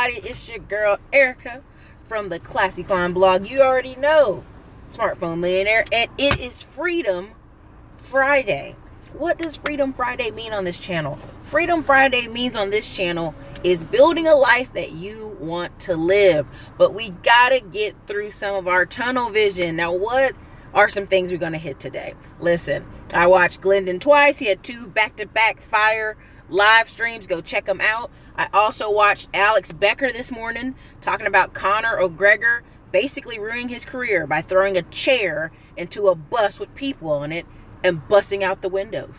everybody, it's your girl Erica from the Classy Climb blog. You already know, Smartphone Millionaire, and it is Freedom Friday. What does Freedom Friday mean on this channel? Freedom Friday means on this channel is building a life that you want to live. But we gotta get through some of our tunnel vision. Now, what are some things we're gonna hit today? Listen, I watched Glendon twice. He had 2 back-to-back fire live streams. Go check them out. I also watched Alex Becker this morning talking about Conor McGregor basically ruining his career by throwing a chair into a bus with people on it and busting out the windows.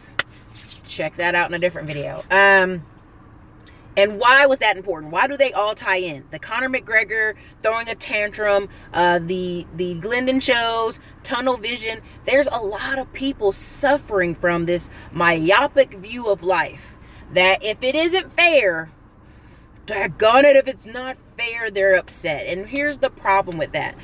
Check that out in a different video. And why was that important? Why do they all tie in? The Conor McGregor throwing a tantrum, the Glendon shows, tunnel vision. There's a lot of people suffering from this myopic view of life. That if it isn't fair, daggone it, if it's not fair, they're upset. And here's the problem with that.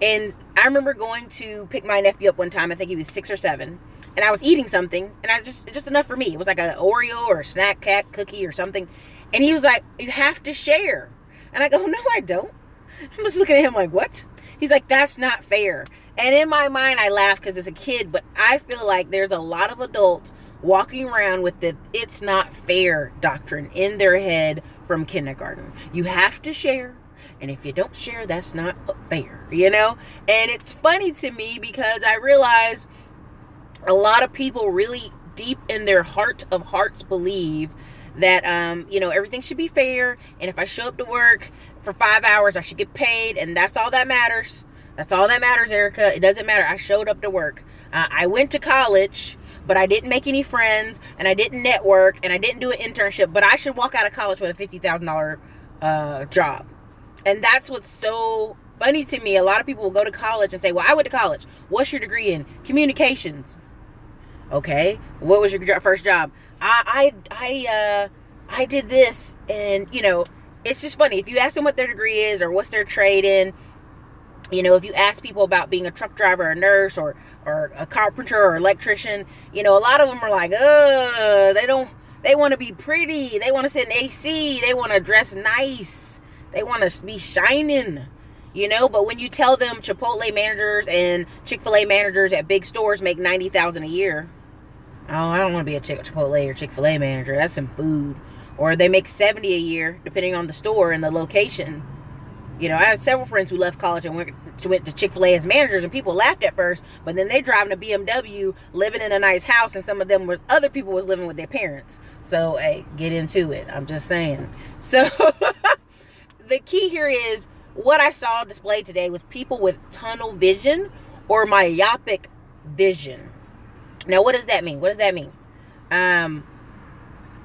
And I remember going to pick my nephew up one time. I think he was 6 or 7. And I was eating something. And it's just enough for me. It was like an Oreo or a snack cat cookie or something. And he was like, you have to share. And I go, no, I don't. I'm just looking at him like, what? He's like, that's not fair. And in my mind, I laugh because it's a kid. But I feel like there's a lot of adults walking around with the it's not fair doctrine in their head from kindergarten. You have to share. And if you don't share, that's not fair, you know? And it's funny to me because I realize a lot of people really deep in their heart of hearts believe that, everything should be fair. And if I show up to work for 5 hours, I should get paid. And that's all that matters. That's all that matters, Erica. It doesn't matter. I showed up to work. I went to college, but I didn't make any friends, and I didn't network, and I didn't do an internship, but I should walk out of college with a $50,000 job. And that's what's so funny to me. A lot of people will go to college and say, well, I went to college. What's your degree in? Communications. Okay. What was your first job? I did this. And, it's just funny. If you ask them what their degree is or what's their trade in, if you ask people about being a truck driver, or a nurse, or a carpenter or electrician, a lot of them are like, they want to be pretty. They want to sit in AC. They want to dress nice. They want to be shining, but when you tell them Chipotle managers and Chick-fil-A managers at big stores make $90,000 a year. Oh, I don't want to be a Chipotle or Chick-fil-A manager. That's some food. Or they make $70,000 a year, depending on the store and the location. I have several friends who left college and went to Chick-fil-A as managers, and people laughed at first, but then they driving a BMW, living in a nice house, and some of them other people was living with their parents. So, hey, get into it. I'm just saying. So, the key here is what I saw displayed today was people with tunnel vision or myopic vision. Now, what does that mean? What does that mean?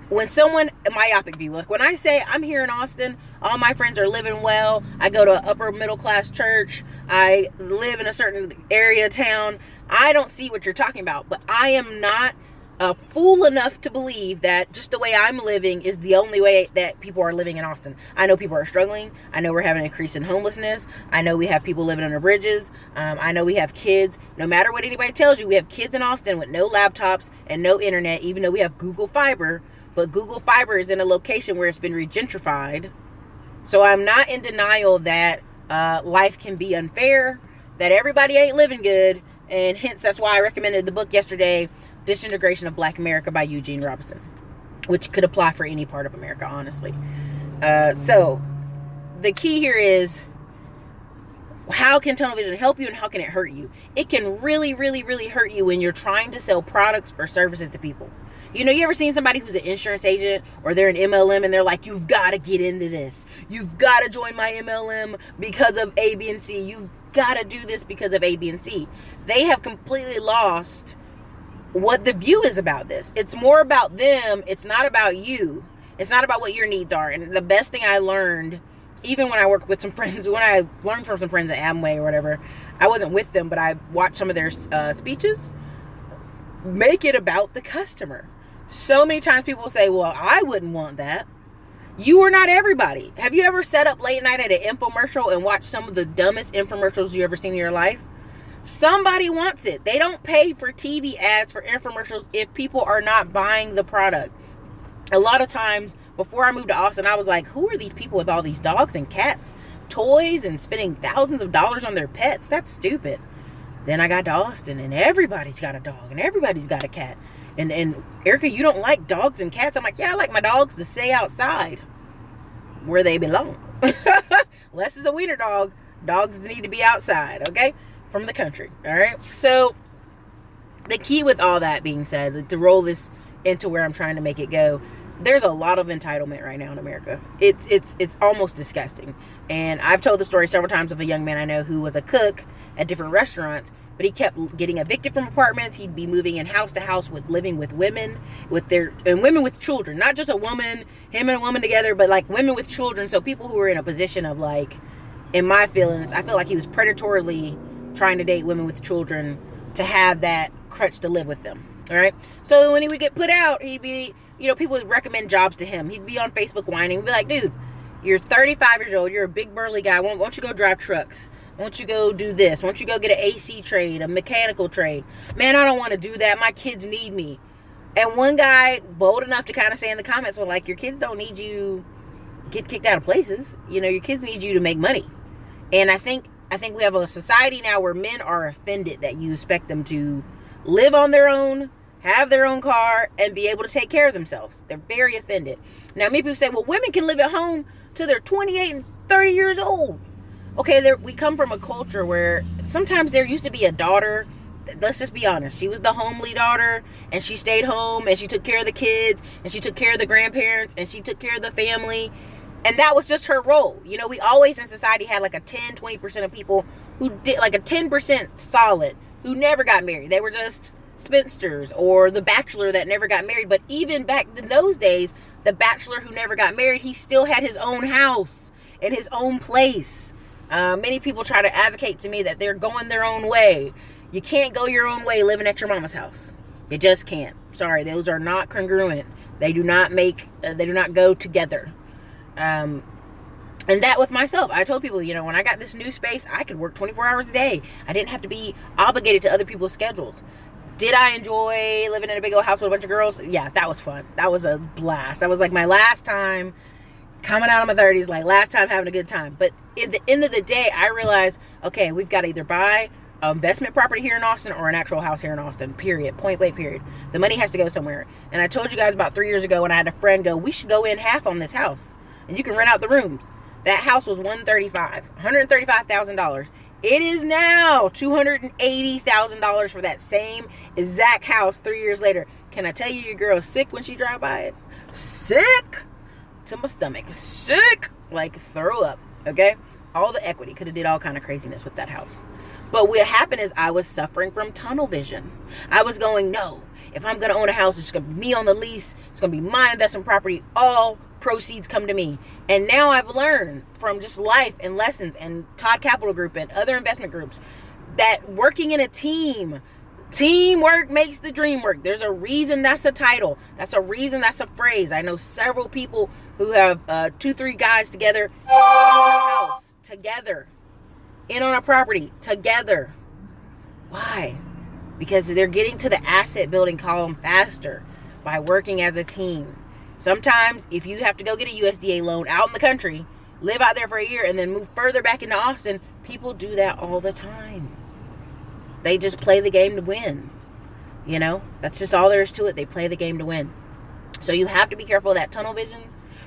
When someone, myopic view, like when I say I'm here in Austin, all my friends are living well, I go to an upper middle class church, I live in a certain area of town, I don't see what you're talking about. But I am not a fool enough to believe that just the way I'm living is the only way that people are living in Austin. I know people are struggling. I know we're having an increase in homelessness. I know we have people living under bridges. I know we have kids. No matter what anybody tells you, we have kids in Austin with no laptops and no internet, even though we have Google Fiber. But Google Fiber is in a location where it's been regentrified. So I'm not in denial that life can be unfair, that everybody ain't living good. And hence, that's why I recommended the book yesterday, Disintegration of Black America by Eugene Robinson, which could apply for any part of America, honestly. So the key here is, how can tunnel vision help you and how can it hurt you? It can really, really, really hurt you when you're trying to sell products or services to people. You ever seen somebody who's an insurance agent or they're an MLM and they're like, you've got to get into this. You've got to join my MLM because of A, B, and C. You've got to do this because of A, B, and C. They have completely lost what the view is about this. It's more about them. It's not about you. It's not about what your needs are. And the best thing I learned, even when I worked with some friends, when I learned from some friends at Amway or whatever, I wasn't with them, but I watched some of their speeches. Make it about the customer. So many times people will say, well, I wouldn't want that. You are not everybody. Have you ever sat up late night at an infomercial and watched some of the dumbest infomercials you ever seen in your life? Somebody wants it. They don't pay for TV ads for infomercials if people are not buying the product. A lot of times before I moved to Austin, I was like, who are these people with all these dogs and cats, toys, and spending thousands of dollars on their pets? That's stupid. Then I got to Austin, and everybody's got a dog, and everybody's got a cat. And Erica, you don't like dogs and cats? I'm like, yeah, I like my dogs to stay outside where they belong. Less is a wiener dog. Dogs need to be outside, okay? From the country, all right? So the key with all that being said, to roll this into where I'm trying to make it go, there's a lot of entitlement right now in America. It's almost disgusting. And I've told the story several times of a young man I know who was a cook at different restaurants, but he kept getting evicted from apartments. He'd be moving in house to house with living with women, and women with children, not just a woman, him and a woman together, but like women with children. So people who were in a position of, like, in my feelings, I feel like he was predatorily trying to date women with children to have that crutch to live with them. All right. So when he would get put out, he'd be, people would recommend jobs to him. He'd be on Facebook whining. He'd be like, dude, you're 35 years old. You're a big burly guy. Why don't you go drive trucks? Why don't you go do this? Why don't you go get an AC trade, a mechanical trade? Man, I don't want to do that. My kids need me. And one guy, bold enough to kind of say in the comments, well, like, your kids don't need you get kicked out of places. Your kids need you to make money. And I think we have a society now where men are offended that you expect them to live on their own, have their own car, and be able to take care of themselves. They're very offended. Now, many people say, well, women can live at home till they're 28 and 30 years old. Okay, we come from a culture where sometimes there used to be a daughter. Let's just be honest. She was the homely daughter, and she stayed home, and she took care of the kids, and she took care of the grandparents, and she took care of the family. And that was just her role. We always in society had like a 10-20% of people who did, like a 10% solid, who never got married. They were just spinsters, or the bachelor that never got married. But even back in those days, the bachelor who never got married, he still had his own house and his own place. Many people try to advocate to me that they're going their own way. You can't go your own way living at your mama's house. You just can't. Sorry, those are not congruent. They do not go together. And that with myself, I told people, when I got this new space, I could work 24 hours a day. I didn't have to be obligated to other people's schedules. Did I enjoy living in a big old house with a bunch of girls? Yeah, that was fun. That was a blast. That was like my last time coming out of my 30s, like last time having a good time. But at the end of the day, I realized, okay, we've got to either buy an investment property here in Austin or an actual house here in Austin, period. Point blank, period. The money has to go somewhere. And I told you guys about 3 years ago when I had a friend go, we should go in half on this house, and you can rent out the rooms. That house was $135,000. It is now $280,000 for that same exact house 3 years later. Can I tell you, your girl's sick when she drive by it? Sick to my stomach. Sick like throw up. Okay, all the equity. Could have did all kind of craziness with that house. But what happened is I was suffering from tunnel vision. I was going, no, if I'm going to own a house, it's going to be me on the lease. It's going to be my investment property. All proceeds come to me. And now I've learned from just life and lessons and Todd Capital Group and other investment groups that working in a teamwork makes the dream work. There's a reason that's a title. That's a reason that's a phrase. I know several people who have 2-3 guys together in a house together, in on a property together. Why? Because they're getting to the asset building column faster by working as a team. Sometimes if you have to go get a USDA loan out in the country, live out there for a year, and then move further back into Austin, people do that all the time. They just play the game to win. That's just all there is to it. They play the game to win. So you have to be careful of that tunnel vision.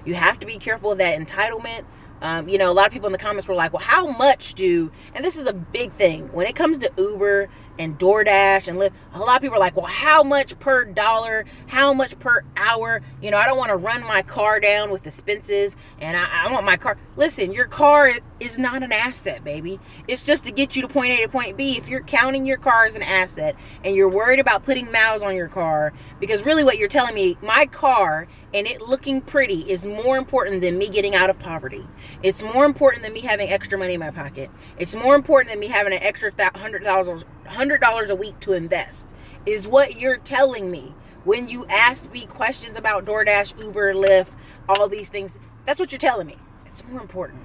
You have to be careful of that entitlement. A lot of people in the comments were like, well, how much and this is a big thing when it comes to Uber and DoorDash and Lyft. A lot of people are like, well, how much per dollar? How much per hour? I don't want to run my car down with expenses, and I want my car. Listen, your car is not an asset, baby. It's just to get you to point A to point B. If you're counting your car as an asset and you're worried about putting miles on your car, because really what you're telling me, my car and it looking pretty is more important than me getting out of poverty. It's more important than me having extra money in my pocket. It's more important than me having an extra $100 a week to invest, is what you're telling me when you ask me questions about DoorDash, Uber, Lyft, all these things. That's what you're telling me. It's more important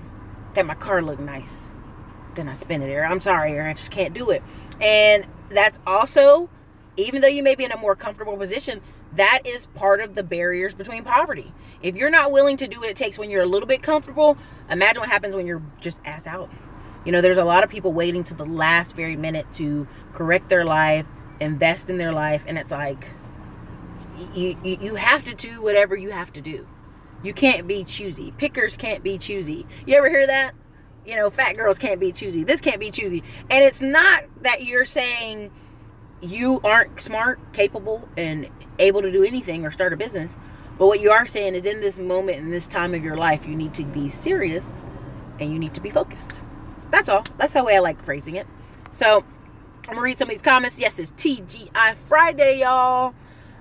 that my car look nice than I spend it there. I'm sorry, I just can't do it. And that's also, even though you may be in a more comfortable position, That is part of the barriers between poverty. If you're not willing to do what it takes when you're a little bit comfortable, imagine what happens when you're just ass out. There's a lot of people waiting to the last very minute to correct their life, invest in their life, and it's like, you have to do whatever you have to do. You can't be choosy. Pickers can't be choosy. You ever hear that? Fat girls can't be choosy. This can't be choosy. And it's not that you're saying you aren't smart, capable, and able to do anything or start a business. But what you are saying is, in this moment, in this time of your life, you need to be serious and you need to be focused. That's all. That's the way I like phrasing it. So I'm going to read some of these comments. Yes, it's TGI Friday, y'all.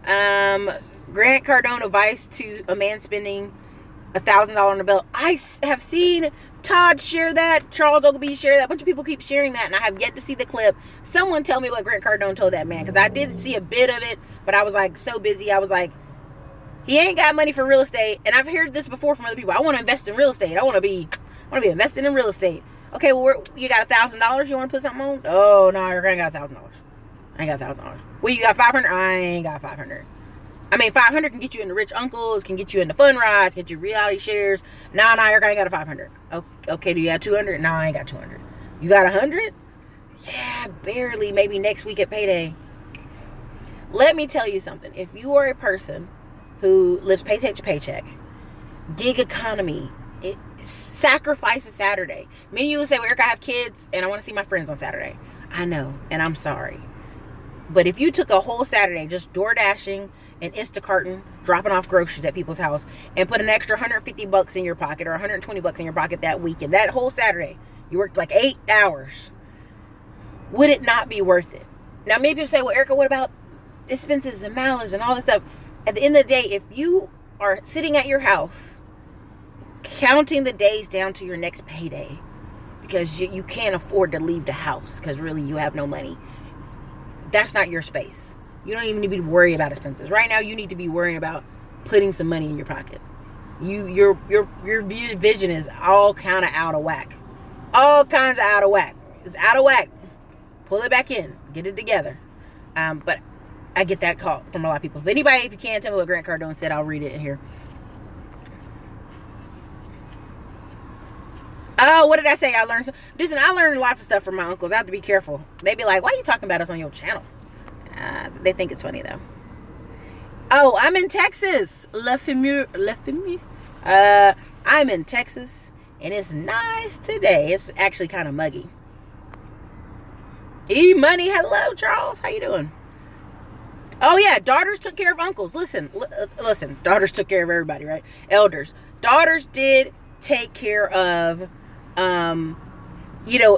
Grant Cardone advice to a man spending $1,000 on a belt. I have seen Todd share that, Charles Ogilvie share that. A bunch of people keep sharing that, and I have yet to see the clip. Someone tell me what Grant Cardone told that man, because I did see a bit of it, but I was like so busy. I was like, he ain't got money for real estate. And I've heard this before from other people. I want to invest in real estate. I want to be investing in real estate. Okay, well, you got $1,000? You want to put something on? Oh no, I ain't got $1,000. I ain't got $1,000. Well, you got 500? I ain't got 500. I mean, 500 can get you into rich uncles, can get you into fun rides, get you reality shares. Nah, I ain't got a 500. Okay, do you have 200? Nah, I ain't got 200. You got 100? Yeah, barely. Maybe next week at payday. Let me tell you something. If you are a person who lives paycheck to paycheck, gig economy, sacrifices Saturday. Me and you would say, well, Eric, I have kids and I want to see my friends on Saturday. I know, and I'm sorry. But if you took a whole Saturday just door dashing and Instacarting, dropping off groceries at people's house, and put an extra $150 in your pocket or $120 in your pocket that weekend, that whole Saturday, you worked like 8 hours, would it not be worth it? Now, maybe you say, well, Erica, what about expenses and mileage and all this stuff? At the end of the day, if you are sitting at your house counting the days down to your next payday because you can't afford to leave the house because really you have no money, that's not your space. You don't even need to be worried about expenses. Right now, you need to be worrying about putting some money in your pocket. Your vision is all kind of out of whack. All kinds of out of whack. It's out of whack. Pull it back in. Get it together. But I get that call from a lot of people. If anybody, if you can, tell me what Grant Cardone said, I'll read it in here. Oh, what did I say? I learned lots of stuff from my uncles. I have to be careful. They be like, why are you talking about us on your channel? They think it's funny though. Oh, I'm in Texas. La Femme. I'm in Texas and it's nice today. It's actually kind of muggy. E-Money. Hello, Charles. How you doing? Oh yeah, daughters took care of uncles. Listen, daughters took care of everybody, right? Elders. Daughters did take care of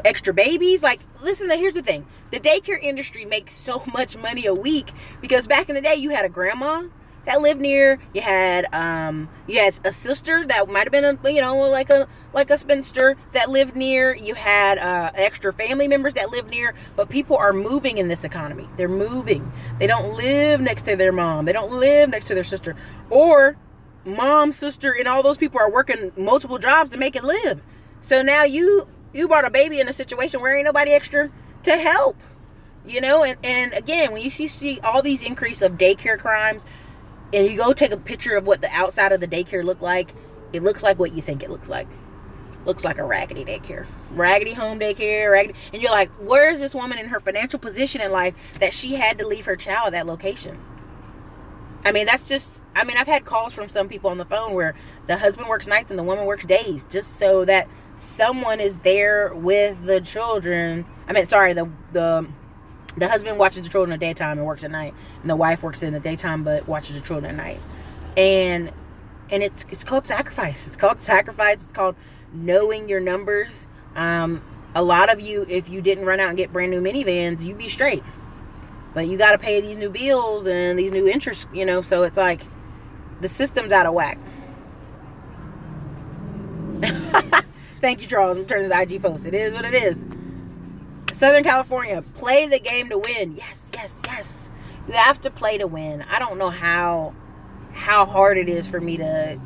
extra babies. Like, listen, here's the thing. The daycare industry makes so much money a week because back in the day you had a grandma that lived near, you had a sister that might have been like a spinster that lived near, you had extra family members that lived near. But people are moving in this economy. They're moving. They don't live next to their mom. They don't live next to their sister, or mom, sister, and all those people are working multiple jobs to make it live. So now you brought a baby in a situation where ain't nobody extra to help, and again, when you see all these increase of daycare crimes, and you go take a picture of what the outside of the daycare look like, it looks like what you think it looks like. Looks like a raggedy daycare, raggedy home daycare, and you're like, where is this woman in her financial position in life that she had to leave her child at that location? I mean, I've had calls from some people on the phone where the husband works nights and the woman works days just so that someone is there with the children. The husband watches the children in the daytime and works at night, and the wife works in the daytime but watches the children at night. And it's called sacrifice. It's called sacrifice. It's called knowing your numbers. A lot of you, if you didn't run out and get brand new minivans, you'd be straight. But you got to pay these new bills and these new interests, so it's like the system's out of whack. Thank you, Charles. I'm turning to the IG post. It is what it is. Southern California, play the game to win. Yes, yes, yes. You have to play to win. I don't know how hard it is for me to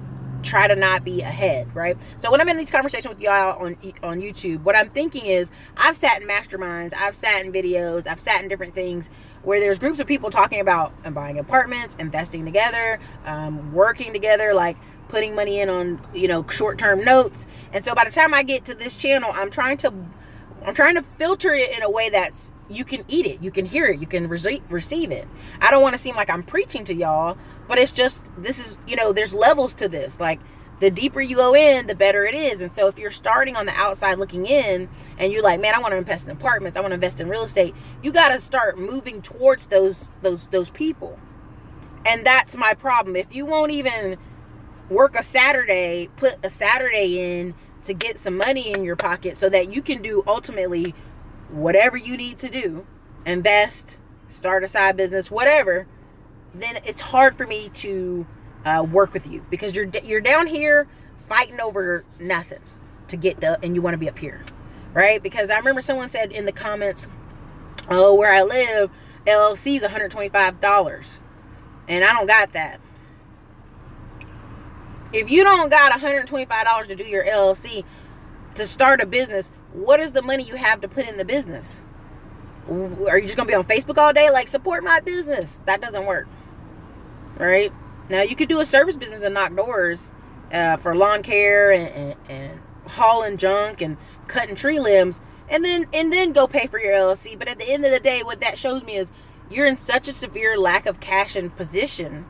try to not be ahead, right? So when I'm in these conversations with y'all on YouTube, what I'm thinking is, I've sat in masterminds, I've sat in videos, I've sat in different things where there's groups of people talking about buying apartments, investing together, working together, like putting money in on, short-term notes. And so by the time I get to this channel, I'm trying to filter it in a way that's, you can eat it, you can hear it, you can receive it. I don't want to seem like I'm preaching to y'all, but it's just, this is, there's levels to this. Like, the deeper you go in, the better it is. And so if you're starting on the outside looking in, and you're like, man, I want to invest in apartments, I want to invest in real estate, you got to start moving towards those people. And that's my problem. If you won't even work a Saturday, put a Saturday in to get some money in your pocket so that you can do ultimately whatever you need to do, invest, start a side business, whatever, then it's hard for me to work with you, because you're down here fighting over nothing to get the, and you want to be up here, right? Because I remember someone said in the comments, oh, where I live, LLC is $125, and I don't got that. If you don't got $125 to do your LLC, to start a business, what is the money you have to put in the business? Are you just going to be on Facebook all day? Like, support my business. That doesn't work. Right? Now, you could do a service business and knock doors for lawn care and hauling junk and cutting tree limbs, and then go pay for your LLC. But at the end of the day, what that shows me is you're in such a severe lack of cash and position.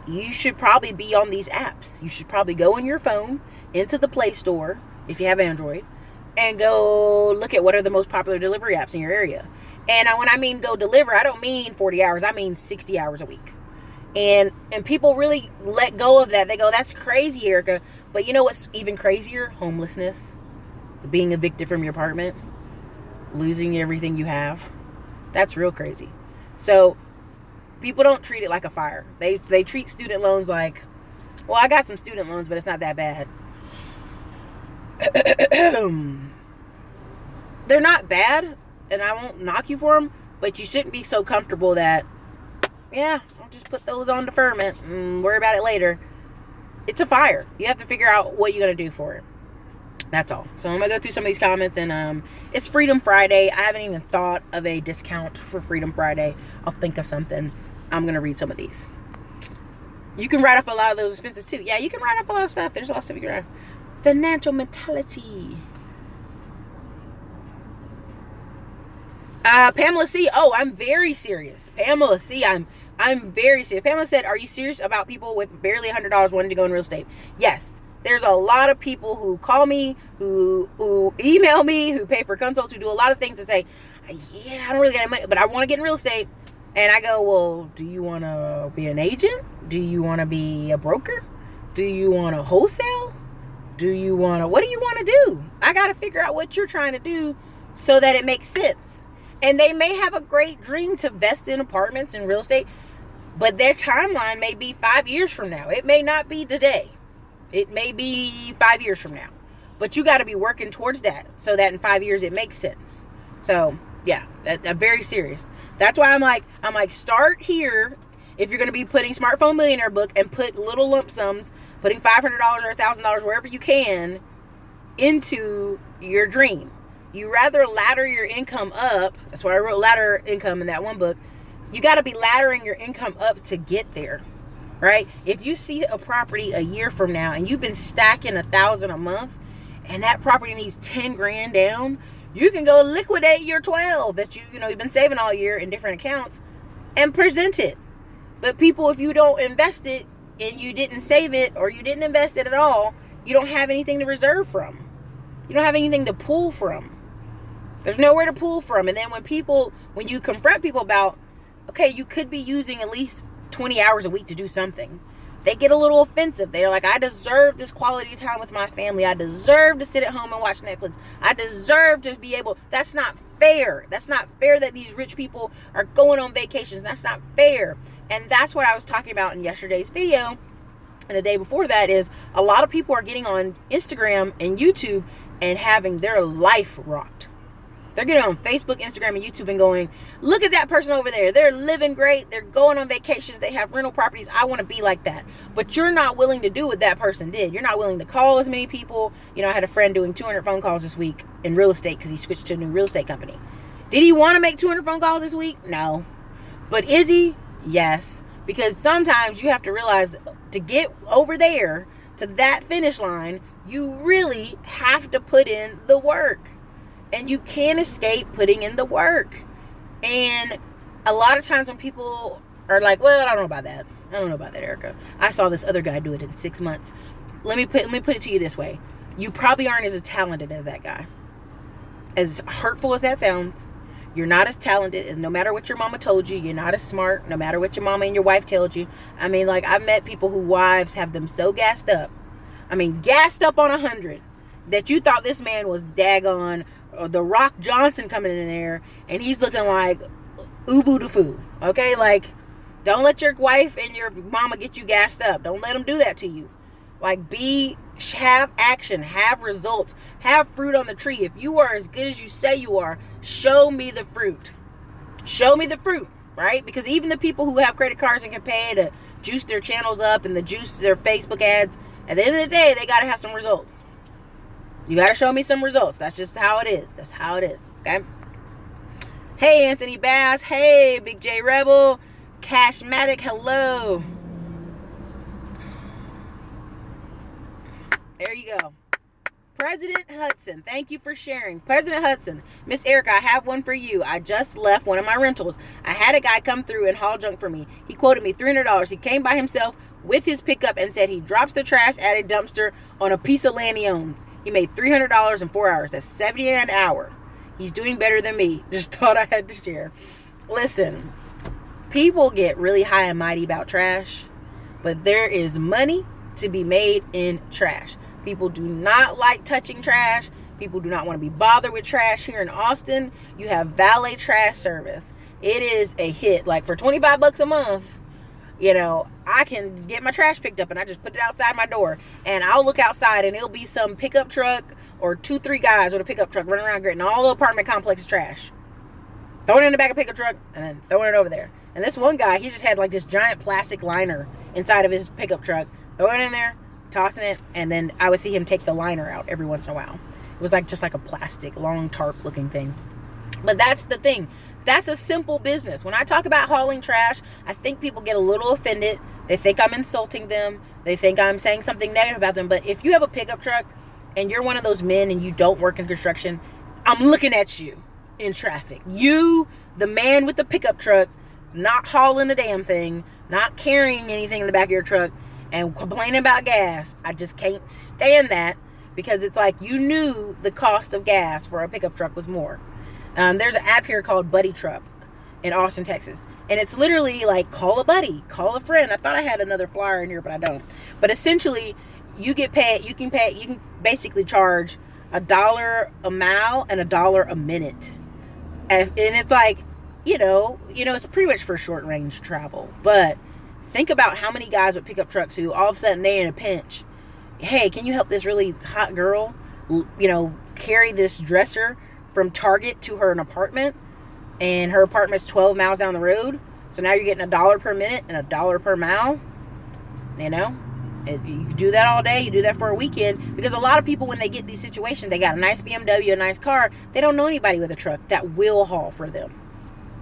You should probably be on these apps. You should probably go on your phone into the Play Store, if you have Android, and go look at what are the most popular delivery apps in your area. And when I mean go deliver, I don't mean 40 hours. I mean 60 hours a week. And people really let go of that. They go, that's crazy, Erica. But you know what's even crazier? Homelessness. Being evicted from your apartment. Losing everything you have. That's real crazy. So people don't treat it like a fire. They treat student loans like, well, I got some student loans, but it's not that bad. They're not bad, and I won't knock you for them, but you shouldn't be so comfortable that, yeah, I'll just put those on deferment and worry about it later. It's a fire. You have to figure out what you're going to do for it. That's all. So I'm going to go through some of these comments, and it's Freedom Friday. I haven't even thought of a discount for Freedom Friday. I'll think of something. I'm going to read some of these. You can write off a lot of those expenses too. Yeah, you can write off a lot of stuff. There's a lot of stuff you can write off. Financial mentality. Pamela C. Oh, I'm very serious. Pamela C. I'm very serious. Pamela said, are you serious about people with barely $100 wanting to go in real estate? Yes. There's a lot of people who call me, who email me, who pay for consults, who do a lot of things and say, yeah, I don't really got any money, but I want to get in real estate. And I go, well, do you want to be an agent? Do you want to be a broker? Do you want to wholesale? What do you want to do? I got to figure out what you're trying to do so that it makes sense. And they may have a great dream to invest in apartments and real estate, but their timeline may be 5 years from now. It may not be today. It may be 5 years from now. But you got to be working towards that so that in 5 years it makes sense. So, yeah, I'm very serious. That's why I'm like, start here. If you're going to be putting Smartphone Millionaire book, and put little lump sums, putting $500 or $1,000 wherever you can into your dream. You rather ladder your income up. That's why I wrote ladder income in that one book. You got to be laddering your income up to get there, right? If you see a property a year from now and you've been stacking $1,000 a month, and that property needs 10 grand down, you can go liquidate your 12 that you've been saving all year in different accounts and present it. But people, if you don't invest it and you didn't save it, or you didn't invest it at all, you don't have anything to reserve from. You don't have anything to pull from. There's nowhere to pull from. And then when you confront people about, okay, you could be using at least 20 hours a week to do something, they get a little offensive. They're like, I deserve this quality time with my family. I deserve to sit at home and watch Netflix. I deserve to be able. That's not fair. That's not fair that these rich people are going on vacations. That's not fair. And that's what I was talking about in yesterday's video. And the day before that is, a lot of people are getting on Instagram and YouTube and having their life rocked. They're getting on Facebook, Instagram, and YouTube and going, look at that person over there. They're living great. They're going on vacations. They have rental properties. I want to be like that. But you're not willing to do what that person did. You're not willing to call as many people. You know, I had a friend doing 200 phone calls this week in real estate because he switched to a new real estate company. Did he want to make 200 phone calls this week? No. But is he? Yes. Because sometimes you have to realize to get over there to that finish line, you really have to put in the work. And you can't escape putting in the work. And a lot of times when people are like, well, I don't know about that. I don't know about that, Erica. I saw this other guy do it in 6 months. Let me put it to you this way. You probably aren't as talented as that guy. As hurtful as that sounds, you're not as talented as no matter what your mama told you. You're not as smart no matter what your mama and your wife told you. I mean, like, I've met people whose wives have them so gassed up. I mean, gassed up on 100 that you thought this man was daggone the Rock Johnson coming in there, and he's looking like ubu de foo. Okay, like, don't let your wife and your mama get you gassed up. Don't let them do that to you. Like, have action, have results, have fruit on the tree. If you are as good as you say you are, show me the fruit. Show me the fruit, right? Because even the people who have credit cards and can pay to juice their channels up and to juice their Facebook ads, at the end of the day, they got to have some results. You got to show me some results. That's just how it is. That's how it is. Okay? Hey, Anthony Bass. Hey, Big J Rebel. Cashmatic. Hello. There you go. President Hudson. Thank you for sharing. President Hudson. Miss Erica, I have one for you. I just left one of my rentals. I had a guy come through and haul junk for me. He quoted me $300. He came by himself with his pickup and said he drops the trash at a dumpster on a piece of land he owns. He made $300 in 4 hours. That's $70 an hour. He's doing better than me. Just thought I had to share. Listen, people get really high and mighty about trash, but there is money to be made in trash. People do not like touching trash. People do not want to be bothered with trash. Here in Austin, you have valet trash service. It is a hit. Like, for $25 a month, you know, I can get my trash picked up and I just put it outside my door, and I'll look outside and it'll be some pickup truck or 2-3 guys with a pickup truck running around getting all the apartment complex trash, throwing it in the back of a pickup truck and then throwing it over there. And this one guy, he just had like this giant plastic liner inside of his pickup truck, throwing it in there, tossing it, and then I would see him take the liner out every once in a while. It was like just like a plastic long tarp looking thing. But that's the thing. That's a simple business. When I talk about hauling trash, I think people get a little offended. They think I'm insulting them. They think I'm saying something negative about them. But if you have a pickup truck and you're one of those men and you don't work in construction, I'm looking at you in traffic. You, the man with the pickup truck, not hauling a damn thing, not carrying anything in the back of your truck, and complaining about gas. I just can't stand that, because it's like you knew the cost of gas for a pickup truck was more. There's an app here called Buddy Truck in Austin, Texas. And it's literally like, call a buddy, call a friend. I thought I had another flyer in here, but I don't. But essentially, you get paid, you can basically charge $1 a mile and $1 a minute. And it's like, you know, it's pretty much for short range travel. But think about how many guys with pickup trucks who all of a sudden they're in a pinch. Hey, can you help this really hot girl, you know, carry this dresser from Target to her apartment, and her apartment's 12 miles down the road, so now you're getting $1 per minute and $1 per mile. You know, you do that all day, you do that for a weekend, because a lot of people, when they get these situations, they got a nice BMW, a nice car, they don't know anybody with a truck that will haul for them.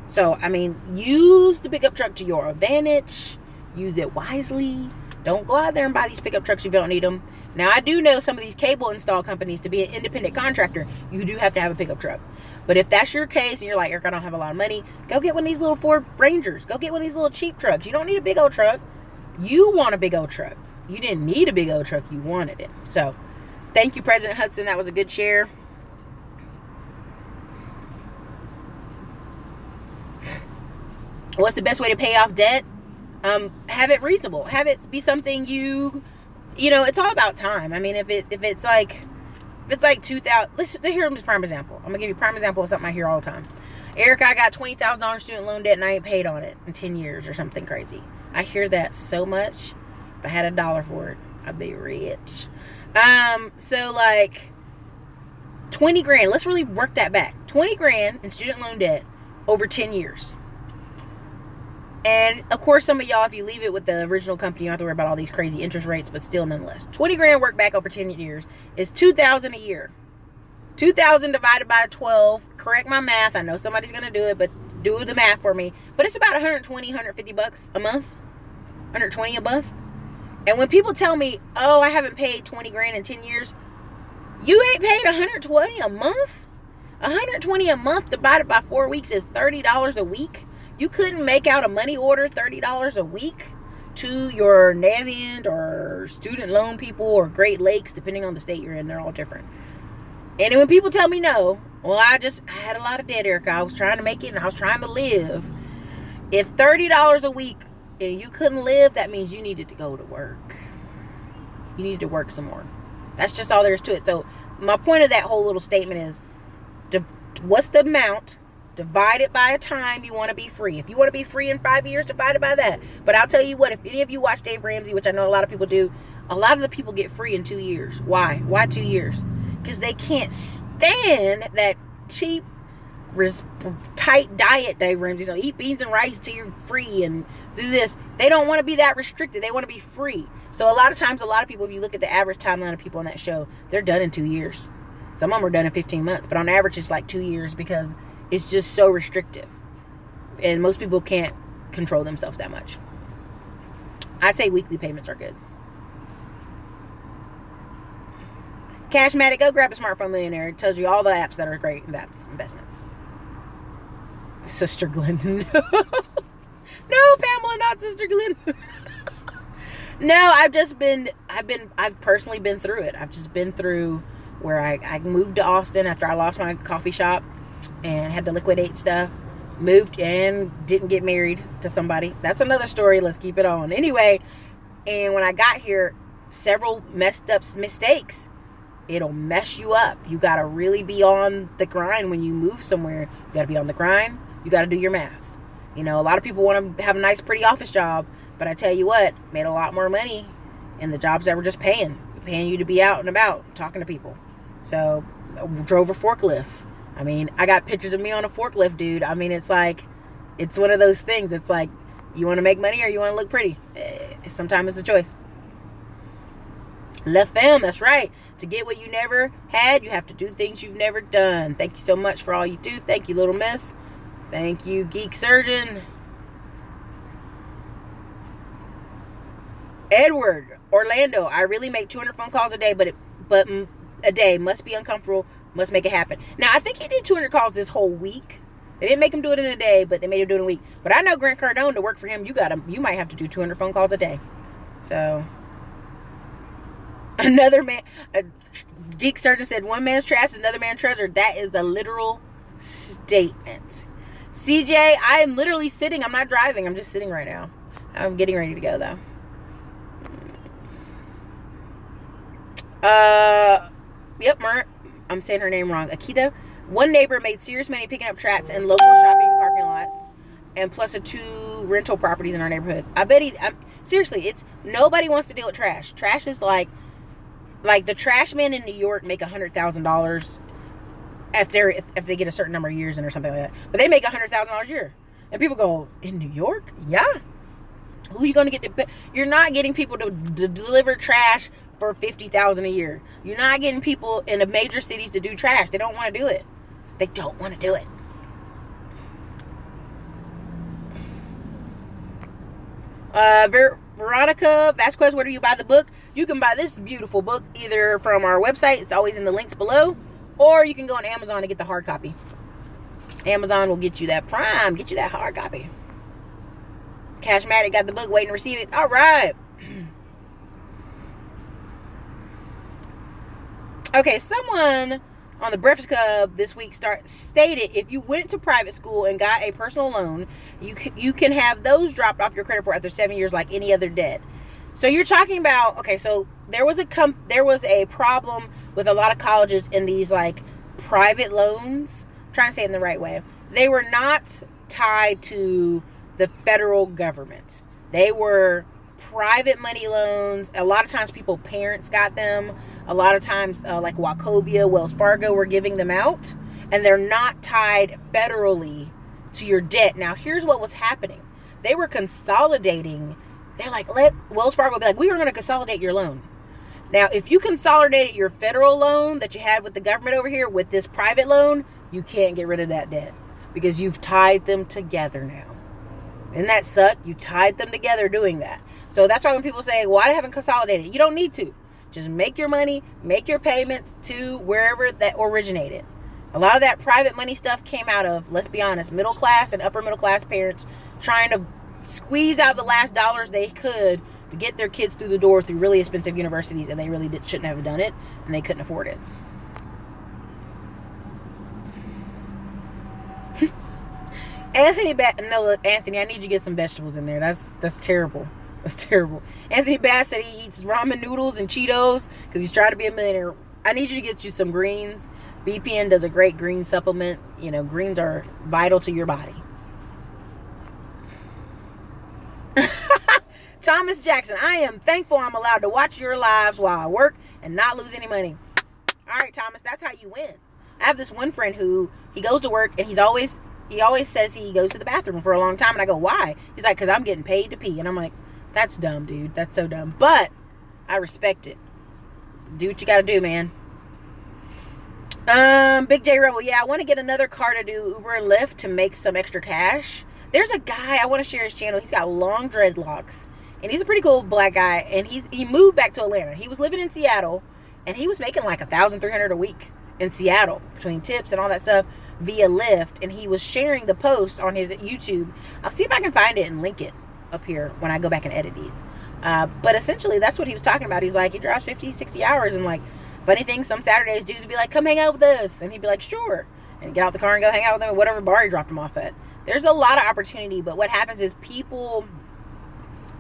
So, I mean, use the pickup truck to your advantage, use it wisely. Don't go out there and buy these pickup trucks if you don't need them. Now, I do know some of these cable install companies, to be an independent contractor, you do have to have a pickup truck. But if that's your case and you're like, Eric, I don't have a lot of money, go get one of these little Ford Rangers. Go get one of these little cheap trucks. You don't need a big old truck. You want a big old truck. You didn't need a big old truck. You wanted it. So, thank you, President Hudson. That was a good share. What's the best way to pay off debt? Have it reasonable. Have it be something you know, it's all about time. I mean, if it's like 2,000, here's a prime example. I'm gonna give you a prime example of something I hear all the time. Eric, I got $20,000 student loan debt and I ain't paid on it in 10 years or something crazy. I hear that so much. If I had $1 for it, I'd be rich. So like, 20 grand. Let's really work that back. 20 grand in student loan debt over 10 years. And of course, some of y'all, if you leave it with the original company, you don't have to worry about all these crazy interest rates, but still nonetheless. 20 grand work back over 10 years is $2,000 a year. 2,000 divided by 12. Correct my math. I know somebody's going to do it, but do the math for me. But it's about 120, 150 bucks a month. 120 a month. And when people tell me, oh, I haven't paid 20 grand in 10 years, you ain't paid 120 a month? 120 a month divided by 4 weeks is $30 a week. You couldn't make out a money order $30 a week to your Navient or student loan people or Great Lakes, depending on the state you're in. They're all different. And when people tell me no, well, I had a lot of debt, Erica. I was trying to make it and I was trying to live. If $30 a week and you couldn't live, that means you needed to go to work. You needed to work some more. That's just all there is to it. So my point of that whole little statement is, what's the amount divided by a time you want to be free? If you want to be free in 5 years, divide it by that. But I'll tell you what, if any of you watch Dave Ramsey, which I know a lot of people do, a lot of the people get free in 2 years. Why? Why 2 years? Because they can't stand that cheap, tight diet Dave Ramsey. So eat beans and rice till you're free and do this. They don't want to be that restricted. They want to be free. So a lot of times, a lot of people, if you look at the average timeline of people on that show, they're done in 2 years. Some of them are done in 15 months. But on average, it's like 2 years because it's just so restrictive. And most people can't control themselves that much. I say weekly payments are good. Cashmatic, go grab a Smartphone Millionaire. It tells you all the apps that are great investments. Sister Glenda. No, Pamela, not Sister Glenda. No, I've personally been through it. I've just been through where I moved to Austin after I lost my coffee shop and had to liquidate stuff. Moved and didn't get married to somebody. That's another story. Let's keep it on. Anyway, and when I got here, several messed up mistakes. It'll mess you up. You got to really be on the grind when you move somewhere. You got to be on the grind. You got to do your math. You know, a lot of people want to have a nice, pretty office job, but I tell you what, made a lot more money in the jobs that were just paying you to be out and about talking to people. So, drove a forklift. I mean, I got pictures of me on a forklift, dude. I mean, it's like, it's one of those things. It's like, you want to make money or you want to look pretty. Sometimes it's a choice. La femme, that's right. To get what you never had, you have to do things you've never done. Thank you so much for all you do. Thank you, Little Miss. Thank you, Geek Surgeon. Edward, Orlando. I really make 200 phone calls a day, but a day must be uncomfortable. Must make it happen. Now, I think he did 200 calls this whole week. They didn't make him do it in a day, but they made him do it in a week. But I know Grant Cardone, to work for him, you might have to do 200 phone calls a day. So, another man, a Geek Surgeon said, one man's trash is another man's treasure. That is a literal statement. CJ, I am literally sitting. I'm not driving. I'm just sitting right now. I'm getting ready to go, though. Yep, I'm saying her name wrong. Akita. One neighbor made serious money picking up trash in local shopping parking lots, and plus 2 rental properties in our neighborhood. I bet seriously, it's nobody wants to deal with trash. Trash is like the trash men in New York make $100,000 if they get a certain number of years in or something like that. But they make $100,000 a year, and people go, in New York? Yeah. Who are you going to get to? You're not getting people to deliver trash for $50,000 a year. You're not getting people in the major cities to do trash. They don't want to do it. They don't want to do it. Veronica Vasquez, where do you buy the book? You can buy this beautiful book either from our website. It's always in the links below. Or you can go on Amazon and get the hard copy. Amazon will get you that Prime. Get you that hard copy. Cashmatic got the book, waiting to receive it. All right. Okay, someone on the Breakfast Club this week stated if you went to private school and got a personal loan, you can have those dropped off your credit report after 7 years like any other debt. So you're talking about, okay, so there was a problem with a lot of colleges in these like private loans. I'm trying to say it in the right way. They were not tied to the federal government. They were private money loans. A lot of times parents got them. A lot of times, like Wachovia, Wells Fargo were giving them out. And they're not tied federally to your debt. Now, here's what was happening. They were consolidating. They're like, let Wells Fargo be like, we were going to consolidate your loan. Now, if you consolidated your federal loan that you had with the government over here with this private loan, you can't get rid of that debt because you've tied them together now. Isn't that suck? You tied them together doing that. So that's why when people say, well, I haven't consolidated, you don't need to. Just make your money, make your payments to wherever that originated. A lot of that private money stuff came out of, let's be honest, middle class and upper middle class parents trying to squeeze out the last dollars they could to get their kids through the door through really expensive universities, and they really shouldn't have done it, and they couldn't afford it. Anthony, I need you to get some vegetables in there. That's terrible. That's terrible. Anthony Bass said he eats ramen noodles and Cheetos because he's trying to be a millionaire. I need you to get you some greens. BPN does a great green supplement. You know, greens are vital to your body. Thomas Jackson, I am thankful I'm allowed to watch your lives while I work and not lose any money. All right, Thomas, that's how you win. I have this one friend who, he goes to work and he always says he goes to the bathroom for a long time. And I go, why? He's like, because I'm getting paid to pee. And I'm like, that's dumb, dude. That's so dumb. But I respect it. Do what you got to do, man. Big J Rebel, yeah, I want to get another car to do Uber and Lyft to make some extra cash. There's a guy, I want to share his channel. He's got long dreadlocks. And he's a pretty cool black guy. And he moved back to Atlanta. He was living in Seattle. And he was making like $1,300 a week in Seattle between tips and all that stuff via Lyft. And he was sharing the post on his YouTube. I'll see if I can find it and link it up here when I go back and edit these. But essentially, that's what he was talking about. He's like, he drives 50, 60 hours. And like, funny thing, some Saturdays, dudes would be like, come hang out with us. And he'd be like, sure. And get out the car and go hang out with them at whatever bar he dropped him off at. There's a lot of opportunity. But what happens is people...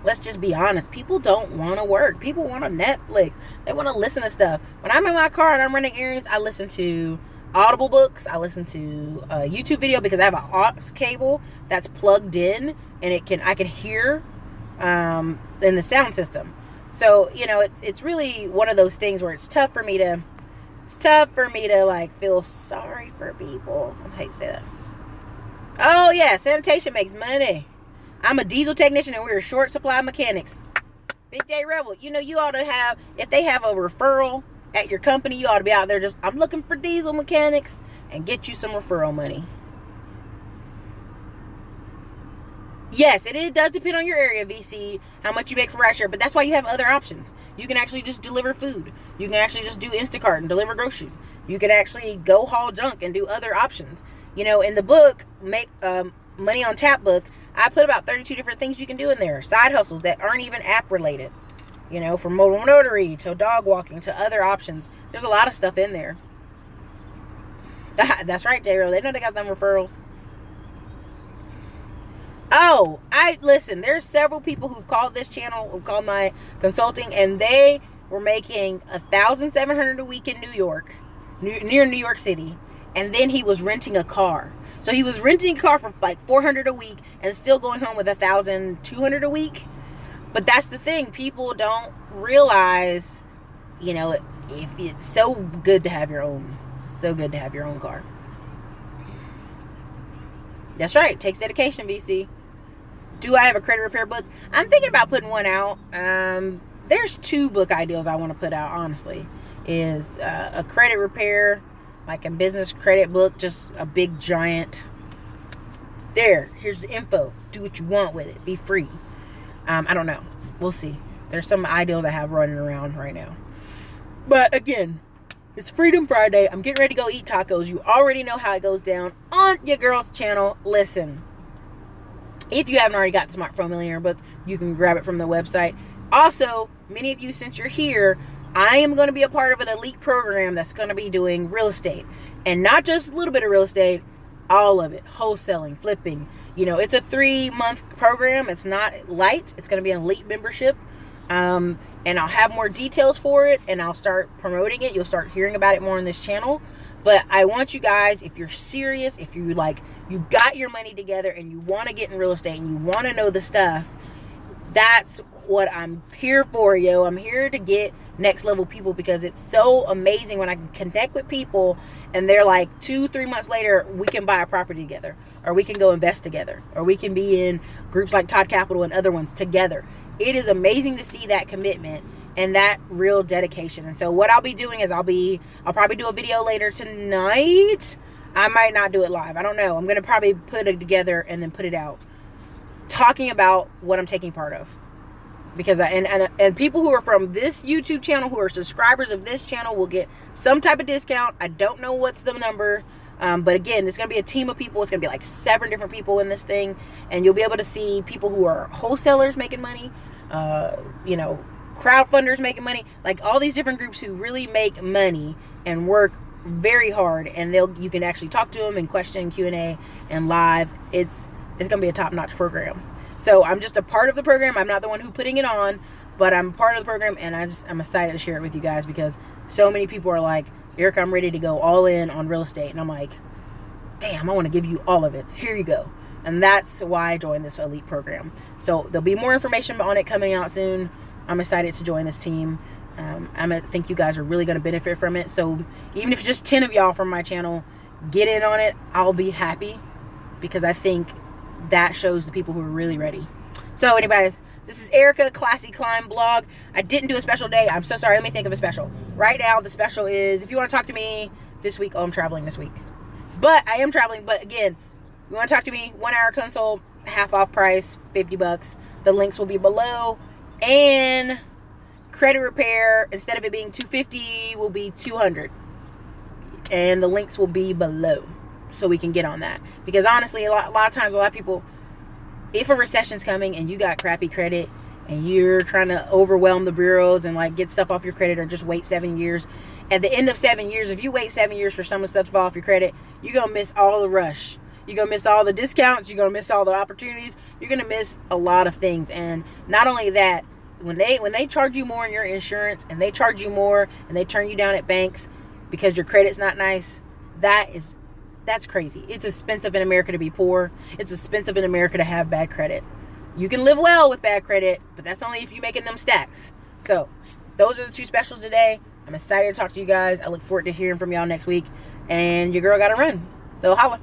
Let's just be honest. People don't want to work. People want to Netflix. They want to listen to stuff. When I'm in my car and I'm running errands, I listen to Audible books. I listen to a YouTube video because I have an aux cable that's plugged in, and I can hear in the sound system. So, you know, it's really one of those things where it's tough for me to like feel sorry for people. I hate to say that. Oh yeah, sanitation makes money. I'm a diesel technician and we're a short supply of mechanics. Big Day Rebel, you know, you ought to have, if they have a referral at your company, you ought to be out there just, I'm looking for diesel mechanics, and get you some referral money. Yes, it does depend on your area, VC, how much you make for ride share, but that's why you have other options. You can actually just deliver food. You can actually just do Instacart and deliver groceries. You can actually go haul junk and do other options. You know, in the book, Make Money on Tap book, I put about 32 different things you can do in there. Side hustles that aren't even app related. You know, from mobile notary to dog walking to other options. There's a lot of stuff in there. That's right, J-Ro. They know they got them referrals. Oh, listen, there's several people who've called this channel, who've called my consulting, and they were making $1,700 a week in New York, near New York City. And then he was renting a car. So he was renting a car for like $400 a week and still going home with $1,200 a week. But that's the thing. People don't realize, you know, if it's so good to have your own. So good to have your own car. That's right. It takes dedication, VC. Do I have a credit repair book? I'm thinking about putting one out. There's 2 book ideas I want to put out, honestly. Is a credit repair, like a business credit book, just a big giant. Here's the info. Do what you want with it. Be free. I don't know. We'll see. There's some ideas I have running around right now. But again, it's Freedom Friday. I'm getting ready to go eat tacos. You already know how it goes down on your girl's channel. Listen, if you haven't already got the Smartphone Millionaire book, you can grab it from the website. Also, many of you, since you're here, I am going to be a part of an elite program that's going to be doing real estate. And not just a little bit of real estate, all of it. Wholesaling, flipping. You know, it's a 3-month program. It's not light. It's going to be an elite membership. And I'll have more details for it, and I'll start promoting it. You'll start hearing about it more on this channel. But I want you guys, if you're serious, if you got your money together and you want to get in real estate and you want to know the stuff, That's what I'm here for, yo. I'm here to get next level people, because it's so amazing when I can connect with people and they're like 2-3 months later, we can buy a property together, or we can go invest together, or we can be in groups like Todd Capital and other ones together. It is amazing to see that commitment and that real dedication. And so what I'll be doing is I'll probably do a video later tonight. I might not do it live. I don't know. I'm going to probably put it together and then put it out, talking about what I'm taking part of. Because and people who are from this YouTube channel, who are subscribers of this channel, will get some type of discount. I don't know what's the number. But again, it's going to be a team of people. It's going to be like 7 different people in this thing. And you'll be able to see people who are wholesalers making money, crowdfunders making money, like all these different groups who really make money and work very hard. And you can actually talk to them and question, Q&A, and live. It's going to be a top-notch program. So I'm just a part of the program. I'm not the one who's putting it on, but I'm part of the program, and I'm excited to share it with you guys, because so many people are like, Erica, I'm ready to go all in on real estate. And I'm like, damn, I want to give you all of it. Here you go. And that's why I joined this elite program. So there'll be more information on it coming out soon. I'm excited to join this team. I think you guys are really going to benefit from it. So even if just 10 of y'all from my channel get in on it, I'll be happy, because I think that shows the people who are really ready. So anyways, this is Erica, Classy Climb Blog. I didn't do a special day. I'm so sorry. Let me think of a special. Right now, the special is, if you want to talk to me this week, I'm traveling this week. But I am traveling. But again, you want to talk to me, 1 hour consult, half off price, $50. The links will be below. And credit repair, instead of it being $250, will be $200. And the links will be below, so we can get on that. Because honestly, a lot of times, a lot of people, if a recession's coming and you got crappy credit and you're trying to overwhelm the bureaus and like get stuff off your credit, or just wait 7 years, at the end of 7 years, if you wait 7 years for some of the stuff to fall off your credit, you're going to miss all the rush. You're going to miss all the discounts. You're going to miss all the opportunities. You're going to miss a lot of things. And not only that, when they charge you more in your insurance, and they charge you more, and they turn you down at banks because your credit's not nice, that's crazy. It's expensive in America to be poor. It's expensive in America to have bad credit. You can live well with bad credit, but that's only if you're making them stacks. So those are the 2 specials today. I'm excited to talk to you guys. I look forward to hearing from y'all next week. And your girl got to run. So holla.